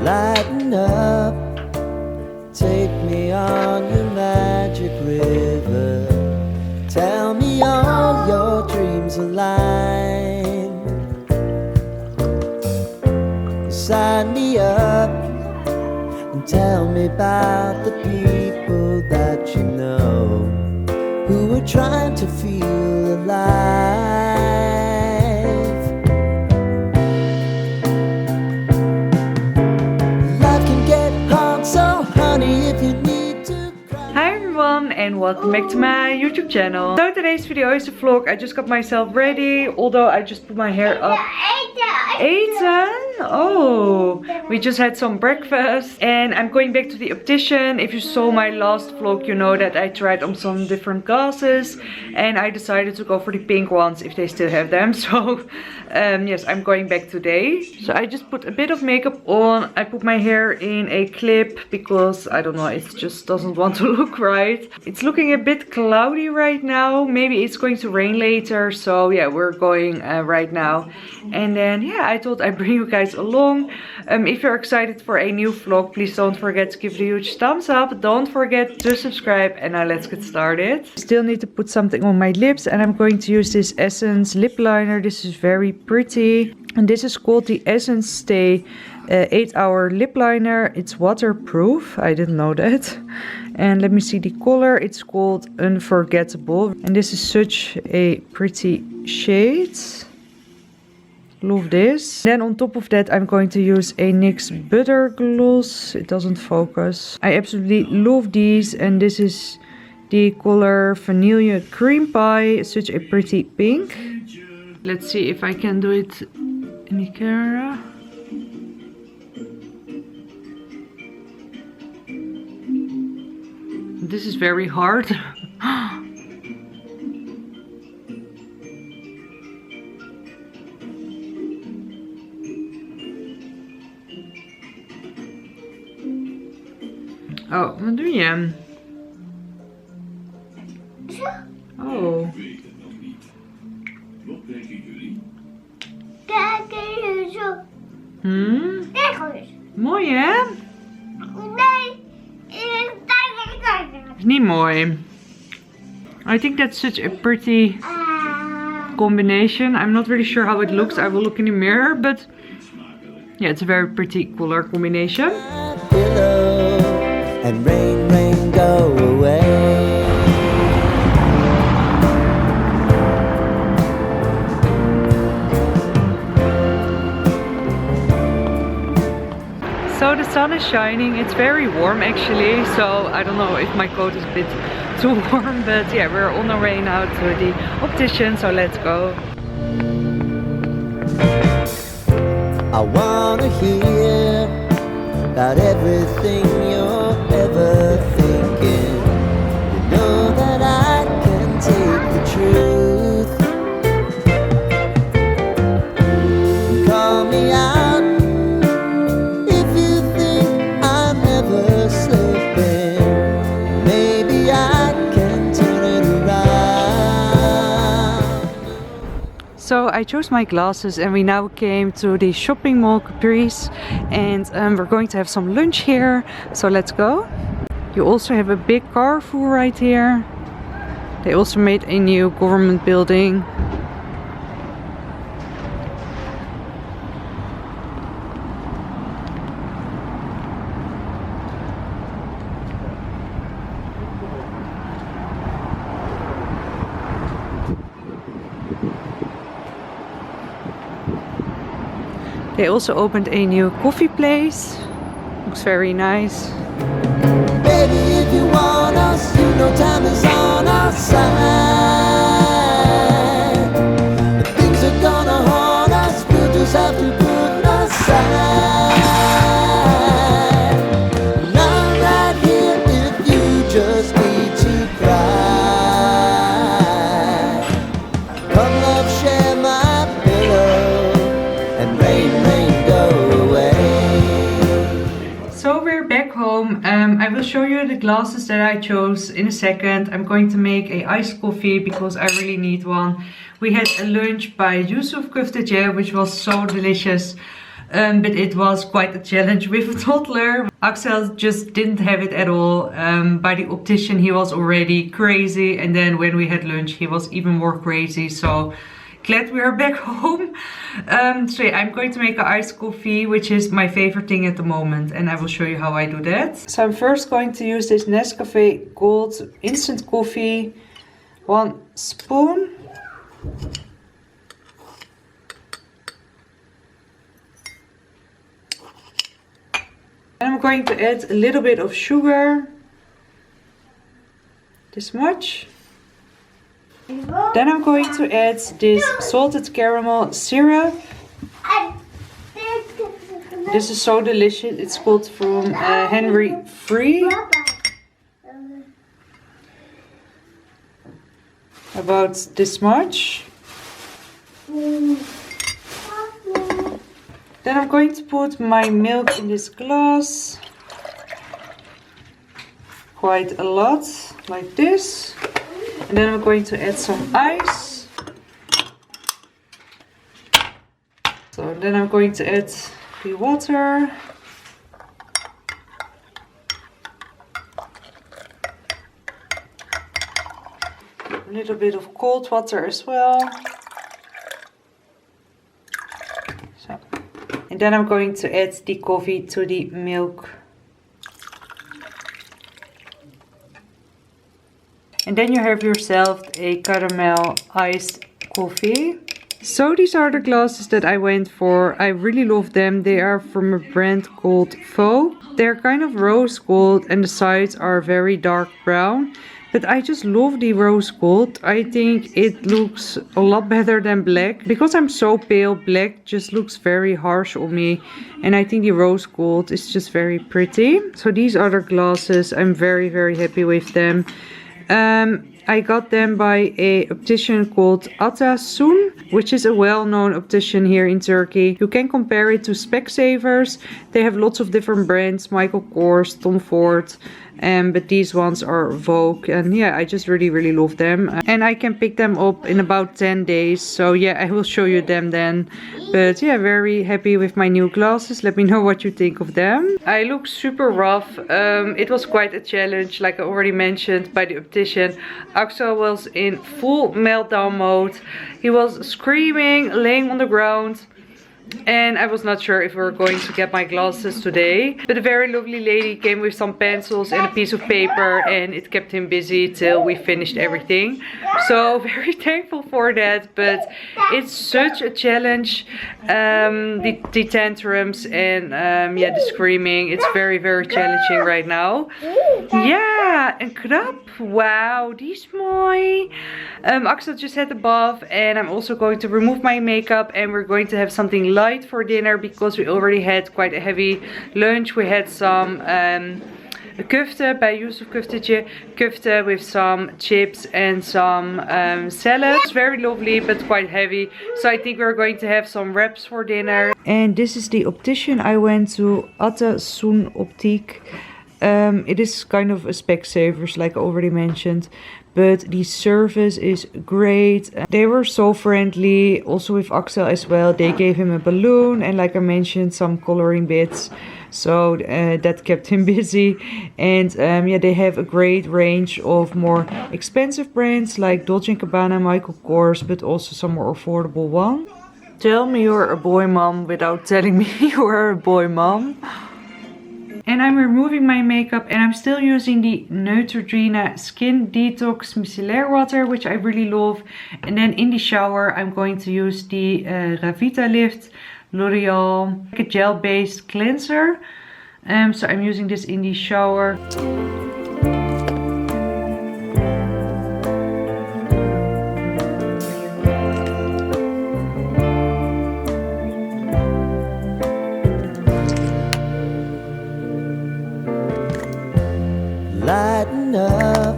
lighten up, take me on your magic river. Tell me all your dreams align. Sign me up and tell me about the people that you know who are trying to feel alive. Life can get hard, so honey, if you need to cry. Hi everyone and welcome back to my YouTube channel. So today's video is a vlog. I just got myself ready, although I just put my hair up. Eten? Oh, we just had some breakfast and I'm going back to the optician. If you saw my last vlog, you know that I tried on some different glasses and I decided to go for the pink ones if they still have them. So yes, I'm going back today. So I just put a bit of makeup on. I put my hair in a clip because I don't know, it just doesn't want to look right. It's looking a bit cloudy right now. Maybe it's going to rain later. So yeah, we're going right now. And then yeah, I thought I'd bring you guys along. If you're excited for a new vlog, please don't forget to give it a huge thumbs up. Don't forget to subscribe and now let's get started. Still need to put something on my lips and I'm going to use this Essence lip liner. This is very pretty and this is called the Essence Stay 8-hour lip liner. It's waterproof. I didn't know that. And let me see the color. It's called Unforgettable and this is such a pretty shade. Love this. Then on top of that I'm going to use a NYX Butter Gloss. It doesn't focus. I absolutely love these and this is the color Vanilla Cream Pie. It's such a pretty pink. Let's see if I can do it in the camera. This is very hard. Oh, wat doe je? Oh. Kijk eens zo. Kijk eens. Mooi hè? Nee. Is niet mooi. I think that's such a pretty combination. I'm not really sure how it looks. I will look in the mirror, but yeah, it's a very pretty color combination. And rain, rain, go away. So the sun is shining. It's very warm actually. So I don't know if my coat is a bit too warm, but yeah, we're on our way now to the optician. So let's go. I wanna hear about everything you're ever thinking. You know that I can take the truth. Call me out if you think I'm ever slipping. Maybe I can turn it around. So I chose my glasses and we now came to the shopping mall Caprice and we're going to have some lunch here. So let's go. You also have a big Carrefour right here. They also made a new government building. They also opened a new coffee place. Looks very nice. Baby, if you want us, you know time is on our side. If things are gonna haunt us, we'll just have to put aside. And I'm right here if you just need to cry. Come love, share my pillow, and rain, rain, go away. So we're back home. I will show you the glasses that I chose in a second. I'm going to make a iced coffee because I really need one. We had a lunch by Yusuf Köfteci, which was so delicious. but it was quite a challenge with a toddler. Aksel just didn't have it at all. By the optician he was already crazy, and then when we had lunch he was even more crazy. So glad we are back home. So yeah, I'm going to make an iced coffee, which is my favorite thing at the moment, and I will show you how I do that. So I'm first going to use this Nescafe Gold instant coffee, 1 spoon. And I'm going to add a little bit of sugar, this much. Then I'm going to add this salted caramel syrup. This is so delicious. It's called from Henry Free. About this much. Then I'm going to put my milk in this glass. Quite a lot, like this. And then I'm going to add some ice. So then I'm going to add the water. A little bit of cold water as well. So. And then I'm going to add the coffee to the milk. And then you have yourself a caramel iced coffee. So these are the glasses that I went for. I really love them. They are from a brand called Faux. They're kind of rose gold and the sides are very dark brown. But I just love the rose gold. I think it looks a lot better than black. Because I'm so pale, black just looks very harsh on me. And I think the rose gold is just very pretty. So these are the glasses. I'm very, very happy with them. I got them by a optician called Aksel, which is a well-known optician here in Turkey. You can compare it to Specsavers. They have lots of different brands, Michael Kors, Tom Ford, but these ones are Vogue. And yeah, I just really love them. And I can pick them up in about 10 days. So yeah, I will show you them then. But yeah, very happy with my new glasses. Let me know what you think of them. I look super rough. It was quite a challenge, like I already mentioned, by the optician. Aksel was in full meltdown mode. He was screaming, laying on the ground. And I was not sure if we were going to get my glasses today. But a very lovely lady came with some pencils and a piece of paper. And it kept him busy till we finished everything. So very thankful for that. But it's such a challenge. The tantrums and yeah, the screaming. It's very challenging right now. Yeah, een krab. Wow, die is mooi. Aksel just had the bath. And I'm also going to remove my makeup. And we're going to have something light for dinner because we already had quite a heavy lunch. We had some kufte bij Yusuf Kuftetje, kufte with some chips and some salad. It's very lovely but quite heavy, so I think we're going to have some wraps for dinner. And this is the optician I went to, Aksel Optiek. It is kind of a Specsavers, like I already mentioned, but the service is great. They were so friendly, also with Aksel as well. They gave him a balloon and, like I mentioned, some coloring bits, so that kept him busy. And yeah, they have a great range of more expensive brands like Dolce & Gabbana, Michael Kors, but also some more affordable ones. Tell me you're a boy mom without telling me you are a boy mom. And I'm removing my makeup and I'm still using the Neutrogena Skin Detox Micellar Water, which I really love. And then in the shower I'm going to use the Ravita Lift L'Oreal gel-based cleanser. So I'm using this in the shower. Lighten up,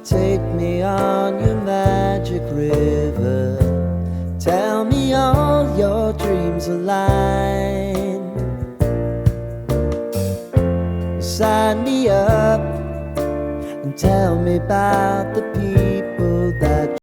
take me on your magic river. Tell me all your dreams align. Sign me up and tell me about the people that